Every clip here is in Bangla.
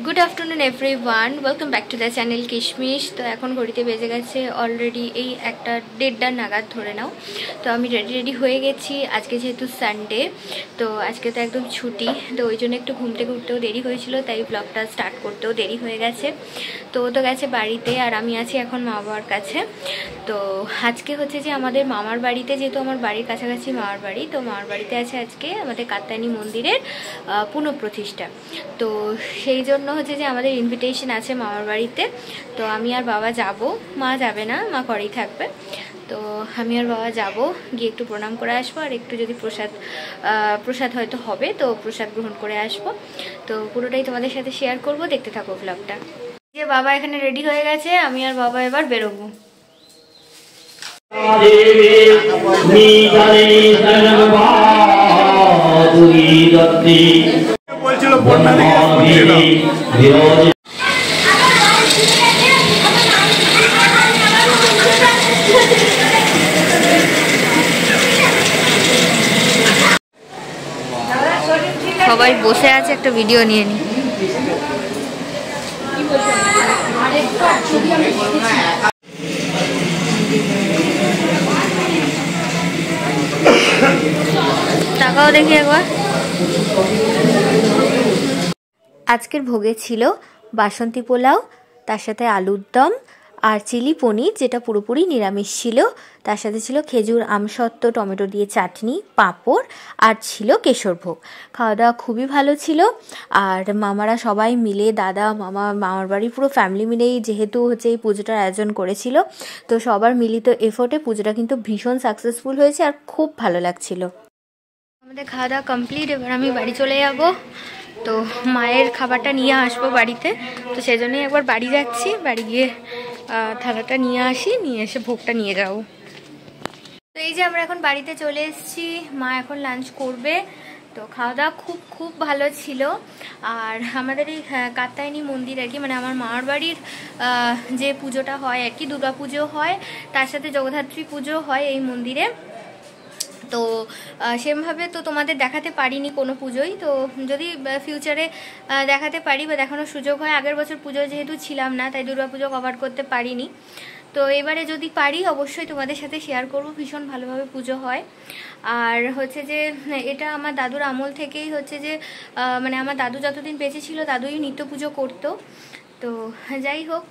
Good afternoon everyone, welcome back to the channel কিশমিশ। তো এখন ঘড়িতে বেজে গেছে অলরেডি এই একটা 1:30 নাগাদ ধরে নাও। তো আমি রেডি হয়ে গেছি। আজকে যেহেতু সানডে, তো আজকে তো একদম ছুটি, তো ওই জন্য একটু ঘুম থেকে উঠতেও দেরি হয়েছিল, তাই ব্লগটা স্টার্ট করতেও দেরি হয়ে গেছে। তো ও তো গেছে বাড়িতে, আর আমি আছি এখন মা বাবার কাছে। তো আজকে হচ্ছে যে আমাদের মামার বাড়িতে, যেহেতু আমার বাড়ির কাছাকাছি মামার বাড়ি, তো মামার বাড়িতে আছে আজকে আমাদের কাত্যায়নী মন্দিরের পুনঃপ্রতিষ্ঠা। তো সেই জন্য হচ্ছে যে আমাদের ইনভিটেশন আছে মামার বাড়িতে। তো আমি আর বাবা যাব, মা যাবে না, মা ঘরেই থাকবে। তো আমি আর বাবা যাব, গিয়ে একটু প্রণাম করে আসবো, আর একটু যদি প্রসাদ হয়তো হবে, তো প্রসাদ গ্রহণ করে আসবো। তো পুরোটাই তোমাদের সাথে শেয়ার করব, দেখতে থাকো ব্লগটা। যে বাবা এখানে রেডি হয়ে গেছে, আমি আর বাবা এবার বেরোবো। বলছিল বন্যা সবাই বসে আছে, একটা ভিডিও নিয়ে নি। টাকাও দেখি একবার। আজকের ভোগে ছিল বাসন্তী পোলাও, তার সাথে আলুর দম আর চিলি পনির, যেটা পুরোপুরি নিরামিষ ছিল। তার সাথে ছিল খেজুর, আমসত্ত্ব, টমেটো দিয়ে চাটনি, পাঁপড়, আর ছিল কেশর ভোগ। খাওয়া দাওয়া খুবই ভালো ছিল। আর মামারা সবাই মিলে, দাদা, মামা, মামার বাড়ির পুরো ফ্যামিলি মিলেই যেহেতু হচ্ছে এই পুজোটার আয়োজন করেছিল, তো সবার মিলিত এফোর্টে পুজোটা কিন্তু ভীষণ সাকসেসফুল হয়েছে আর খুব ভালো লাগছিল। আমাদের খাওয়া দাওয়া কমপ্লিট, এবার আমি বাড়ি চলে যাব। তো মায়ের খাবারটা নিয়ে আসবো বাড়িতে, তো সেই জন্যই একবার বাড়ি যাচ্ছি। বাড়ি গিয়ে থালাটা নিয়ে আসি, নিয়ে এসে ভোগটা নিয়ে যাব। তো এই যে আমরা এখন বাড়িতে চলে এসেছি, মা এখন লাঞ্চ করবে। তো খাওয়া দাওয়া খুব ভালো ছিল। আর আমাদের এই কাত্যায়নী মন্দির আর কি, মানে আমার মামার বাড়ির যে পুজোটা হয় আর কি, দুর্গা পুজো হয়, তার সাথে জগদ্ধাত্রী পুজো হয় এই মন্দিরে। তো সেভাবে তো তোমাদের দেখাতে পারিনি কোনো পুজোই, তো যদি ফিউচারে দেখাতে পারি বা দেখানোর সুযোগ হয়। আগের বছর পুজো যেহেতু ছিলাম না, তাই দুর্গা পুজো কভার করতে পারিনি। তো এবারে যদি পারি অবশ্যই তোমাদের সাথে শেয়ার করব। ভীষণ ভালোভাবে পুজো হয়। আর হচ্ছে যে এটা আমার দাদুর আমল থেকেই হচ্ছে যে, মানে আমার দাদু যতদিন বেঁচে ছিল দাদুই নিত্য পুজো করতো। তো যাই হোক,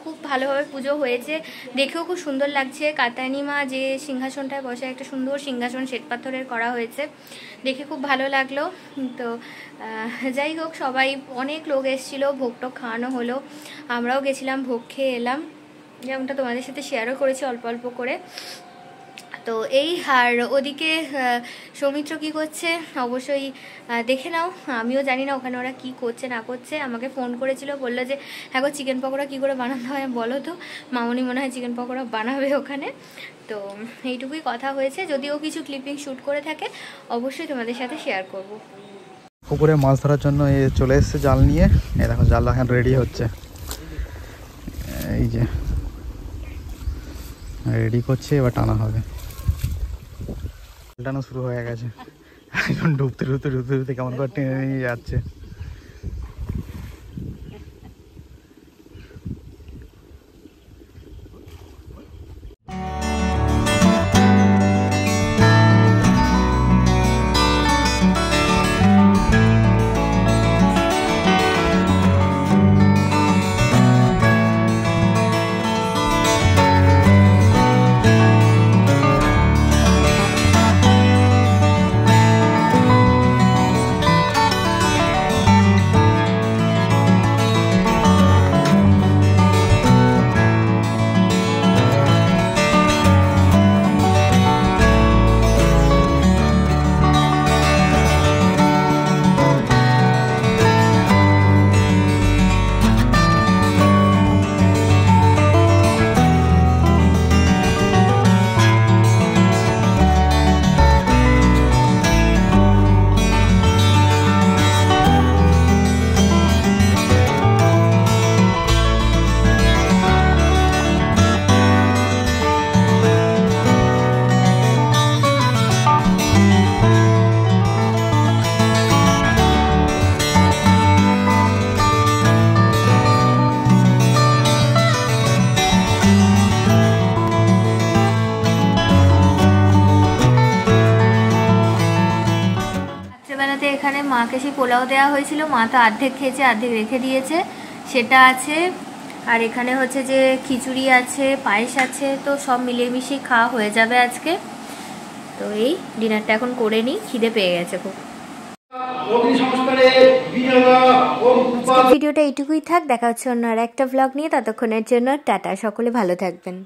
খুব ভালোভাবে পুজো হয়েছে, দেখেও খুব সুন্দর লাগছে। কাত্যায়নী মা যে সিংহাসনটায় বসে, একটা সুন্দর সিংহাসন শ্বেতপাথরের করা হয়েছে, দেখে খুব ভালো লাগলো। তো যাই হোক, সবাই অনেক লোক এসেছিলো, ভোগটোগ খাওয়ানো হলো, আমরাও গেছিলাম, ভোগ খেয়ে এলাম, যেমনটা তোমাদের সাথে শেয়ারও করেছি অল্প অল্প করে। তো এই, আর ওদিকে সৌমিত্র কি করছে অবশ্যই দেখে নাও। আমিও জানি না ওখানে ওরা কি করছে না করছে। আমাকে ফোন করেছিল, বললো যে হ্যাঁ গো, চিকেন পকোড়া কী করে বানাতে হয় বলো তো। মামনি মনে হয় চিকেন পকোড়া বানাবে ওখানে। তো এইটুকুই কথা হয়েছে। যদিও কিছু ক্লিপিং শ্যুট করে থাকে, অবশ্যই তোমাদের সাথে শেয়ার করব। পুকুরে মাছ ধরার জন্য চলে এসছে জাল নিয়ে। এই দেখো জাল এখন রেডি হচ্ছে, এই যে রেডি করছে, এবার টানা হবে। টানো শুরু হয়ে গেছে, এখন ডুবতে কেমন করে টেনে নিয়ে যাচ্ছে। এখানে মাকে সেই পোলাও দেওয়া হয়েছিল, মা তো অর্ধেক খেয়েছে, অর্ধেক রেখে দিয়েছে, সেটা আছে। আর এখানে হচ্ছে যে খিচুড়ি আছে, পায়েস আছে, তো সব মিলিয়ে মিশিয়ে খাওয়া হয়ে যাবে আজকে। তো এই ডিনারটা এখন করে নিই, খিদে পেয়ে গেছে খুব। ভিডিওটা এইটুকুই থাক, দেখা হচ্ছে অন্য আর একটা ব্লগ নিয়ে। ততক্ষণের জন্য টাটা, সকলে ভালো থাকবেন।